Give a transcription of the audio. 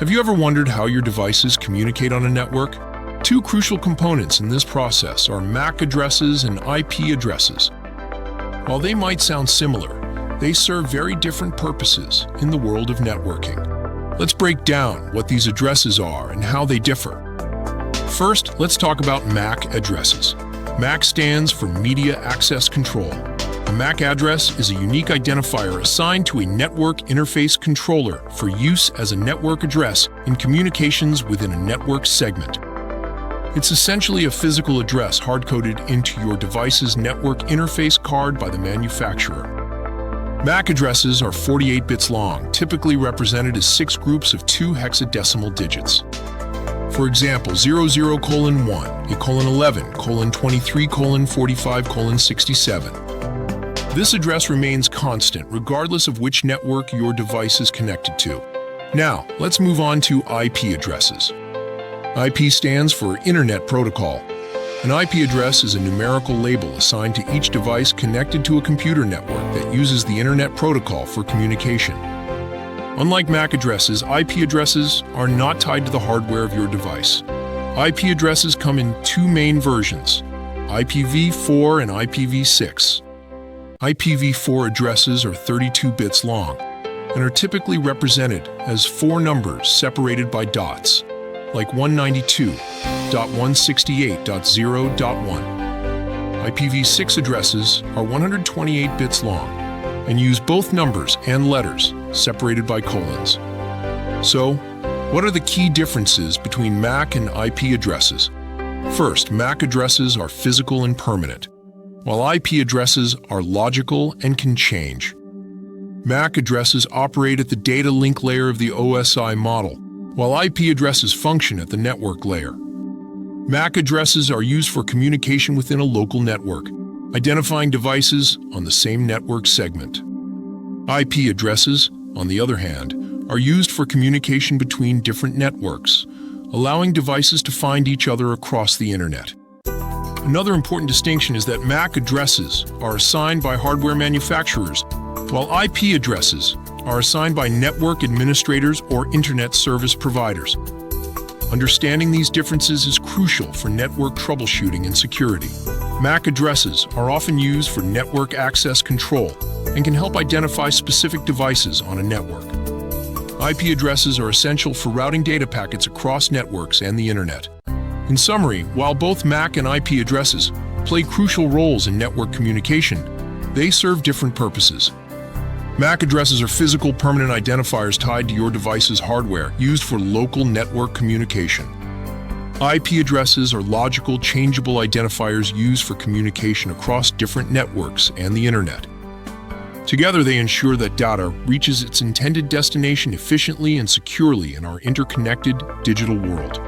Have you ever wondered how your devices communicate on a network? Two crucial components in this process are MAC addresses and IP addresses. While they might sound similar, they serve very different purposes in the world of networking. Let's break down what these addresses are and how they differ. First, let's talk about MAC addresses. MAC stands for Media Access Control. A MAC address is a unique identifier assigned to a network interface controller for use as a network address in communications within a network segment. It's essentially a physical address hard-coded into your device's network interface card by the manufacturer. MAC addresses are 48 bits long, typically represented as 6 groups of 2 hexadecimal digits. For example, 00:1, A:11, :23, :45, :67. This address remains constant regardless of which network your device is connected to. Now, let's move on to IP addresses. IP stands for Internet Protocol. An IP address is a numerical label assigned to each device connected to a computer network that uses the Internet Protocol for communication. Unlike MAC addresses, IP addresses are not tied to the hardware of your device. IP addresses come in 2 main versions, IPv4 and IPv6. IPv4 addresses are 32 bits long and are typically represented as 4 numbers separated by dots, like 192.168.0.1. IPv6 addresses are 128 bits long and use both numbers and letters separated by colons. So, what are the key differences between MAC and IP addresses? First, MAC addresses are physical and permanent, while IP addresses are logical and can change. MAC addresses operate at the data link layer of the OSI model, while IP addresses function at the network layer. MAC addresses are used for communication within a local network, identifying devices on the same network segment. IP addresses, on the other hand, are used for communication between different networks, allowing devices to find each other across the internet. Another important distinction is that MAC addresses are assigned by hardware manufacturers, while IP addresses are assigned by network administrators or internet service providers. Understanding these differences is crucial for network troubleshooting and security. MAC addresses are often used for network access control and can help identify specific devices on a network. IP addresses are essential for routing data packets across networks and the internet. In summary, while both MAC and IP addresses play crucial roles in network communication, they serve different purposes. MAC addresses are physical, permanent identifiers tied to your device's hardware, used for local network communication. IP addresses are logical, changeable identifiers used for communication across different networks and the internet. Together, they ensure that data reaches its intended destination efficiently and securely in our interconnected digital world.